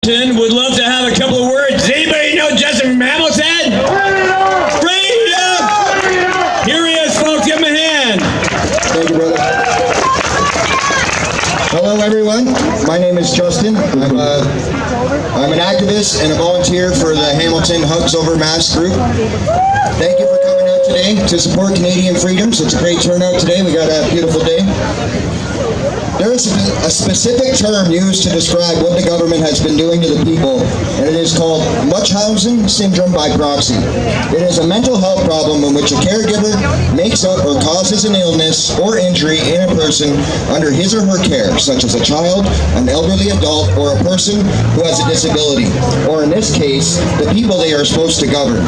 Would love to have a couple of words. Does anybody know Justin from Hamilton? Freedom! Here he is, folks. Give him a hand. Thank you, brother. Hello, everyone. My name is Justin. I'm an activist and a volunteer for the Hamilton Hugs Over Masks group. Thank you for coming out today to support Canadian freedoms. It's a great turnout today. We got a beautiful day. There is a specific term used to describe what the government has been doing to the people, and it is called Munchausen syndrome by proxy. It is a mental health problem in which a caregiver makes up or causes an illness or injury in a person under his or her care, such as a child, an elderly adult, or a person who has a disability, or in this case, the people they are supposed to govern.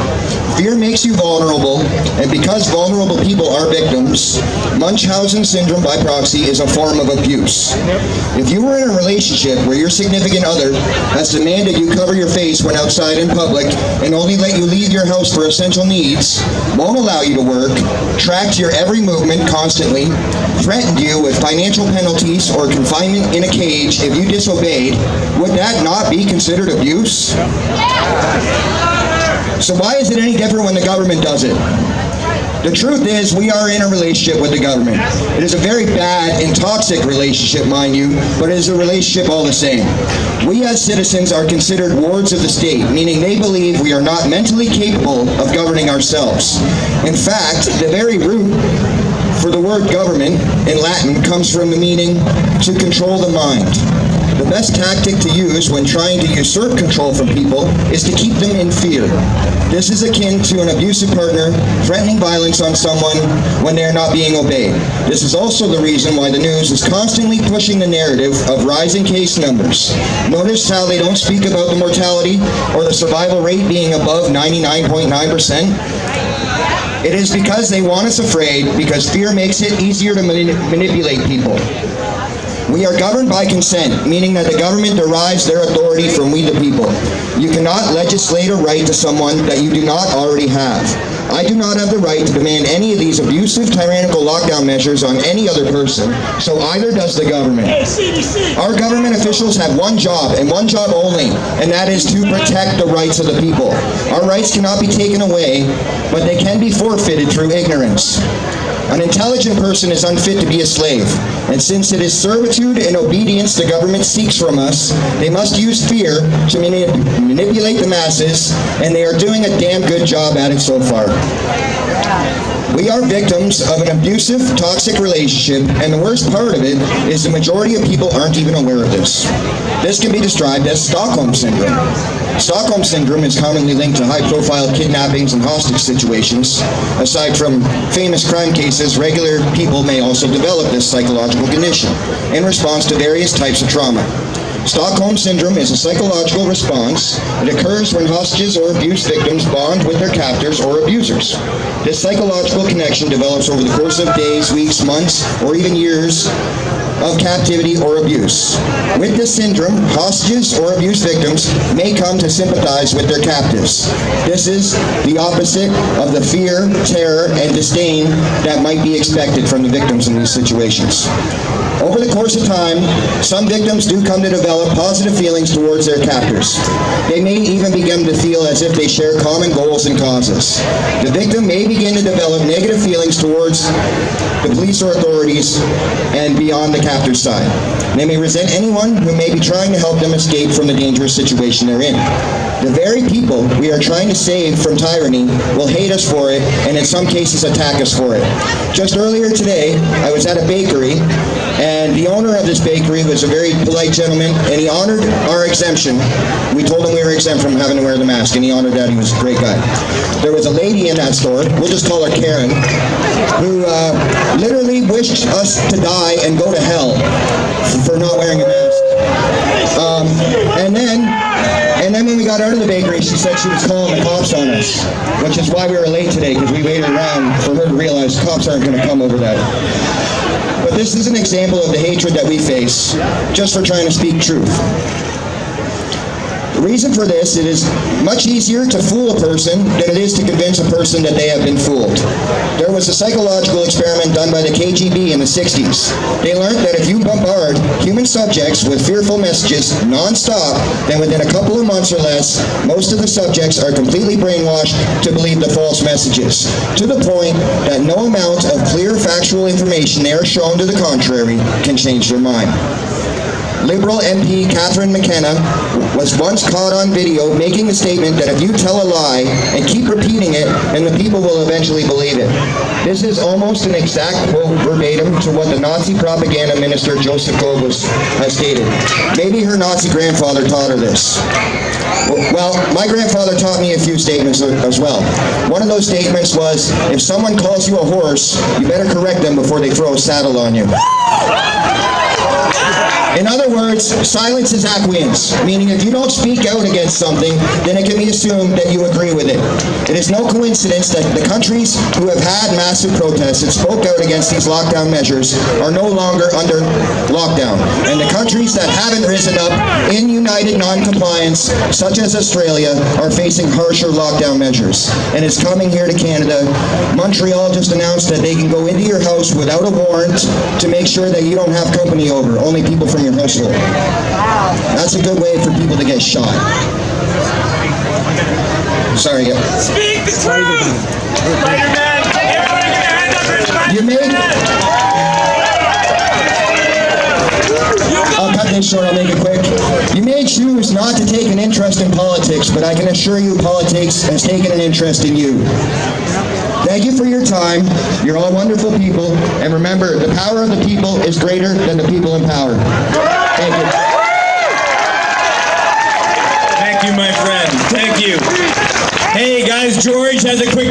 Fear makes you vulnerable, and because vulnerable people are victims, Munchausen syndrome by proxy is a form of abuse. If you were in a relationship where your significant other has demanded you cover your face when outside in public and only let you leave your house for essential needs, won't allow you to work, tracked your every movement constantly, threatened you with financial penalties or confinement in a cage if you disobeyed, would that not be considered abuse? So why is it any different when the government does it? The truth is, we are in a relationship with the government. It is a very bad and toxic relationship, mind you, but it is a relationship all the same. We as citizens are considered wards of the state, meaning they believe we are not mentally capable of governing ourselves. In fact, the very root for the word government in Latin comes from the meaning to control the mind. The best tactic to use when trying to usurp control from people is to keep them in fear. This is akin to an abusive partner threatening violence on someone when they are not being obeyed. This is also the reason why the news is constantly pushing the narrative of rising case numbers. Notice how they don't speak about the mortality or the survival rate being above 99.9%? It is because they want us afraid, because fear makes it easier to manipulate people. We are governed by consent, meaning that the government derives their authority from we the people. You cannot legislate a right to someone that you do not already have. I do not have the right to demand any of these abusive, tyrannical lockdown measures on any other person, so either does the government. Our government officials have one job, and one job only, and that is to protect the rights of the people. Our rights cannot be taken away, but they can be forfeited through ignorance. An intelligent person is unfit to be a slave, and since it is servitude and obedience the government seeks from us, they must use fear to manipulate the masses, and they are doing a damn good job at it so far. We are victims of an abusive, toxic relationship, and the worst part of it is the majority of people aren't even aware of this. This can be described as Stockholm Syndrome. Stockholm Syndrome is commonly linked to high-profile kidnappings and hostage situations. Aside from famous crime cases, regular people may also develop this psychological condition in response to various types of trauma. Stockholm Syndrome is a psychological response. It occurs when hostages or abuse victims bond with their captors or abusers. This psychological connection develops over the course of days, weeks, months, or even years of captivity or abuse. With this syndrome, hostages or abuse victims may come to sympathize with their captives. This is the opposite of the fear, terror, and disdain that might be expected from the victims in these situations. Over the course of time, some victims do come to develop positive feelings towards their captors. They may even begin to feel as if they share common goals and causes. The victim may begin to develop negative feelings towards the police or authorities and beyond the captor's side. They may resent anyone who may be trying to help them escape from the dangerous situation they're in. The very people we are trying to save from tyranny will hate us for it, and in some cases attack us for it. Just earlier today, I was at a bakery, and the owner of this bakery was a very polite gentleman, and he honored our exemption. We told him we were exempt from having to wear the mask, and he honored that. He was a great guy. There was a lady in that store, we'll just call her Karen, who literally wished us to die and go to hell for not wearing a mask. And then when we got out of the bakery, she said she was calling the cops on us, which is why we were late today, because we waited around for her to realize cops aren't going to come over that. But this is an example of the hatred that we face just for trying to speak truth. The reason for this, it is much easier to fool a person than it is to convince a person that they have been fooled. There was a psychological experiment done by the KGB in the 60s. They learned that if you bombard human subjects with fearful messages non-stop, then within a couple of months or less, most of the subjects are completely brainwashed to believe the false messages, to the point that no amount of clear factual information they are shown to the contrary can change their mind. Liberal MP Catherine McKenna was once caught on video making the statement that if you tell a lie and keep repeating it, then the people will eventually believe it. This is almost an exact quote verbatim to what the Nazi propaganda minister Joseph Goebbels has stated. Maybe her Nazi grandfather taught her this. Well, my grandfather taught me a few statements as well. One of those statements was, if someone calls you a horse, you better correct them before they throw a saddle on you. In other words, silence is acquiescence, meaning if you don't speak out against something, then it can be assumed that you agree with it. It is no coincidence that the countries who have had massive protests and spoke out against these lockdown measures are no longer under lockdown. And the countries that haven't risen up in united non-compliance, such as Australia, are facing harsher lockdown measures. And it's coming here to Canada. Montreal just announced that they can go into your house without a warrant to make sure that you don't have company over, only people from your household. That's a good way for people to get shot. Sorry. Speak the truth! Spider-Man! Everybody get a hand up for Spider-Man! I'll cut this short, I'll make it quick. You may choose not to take an interest in politics, but I can assure you politics has taken an interest in you. Thank you for your time. You're all wonderful people. And remember, the power of the people is greater than the people in power. Thank you. Thank you, my friend. Thank you. Hey, guys, George has a quick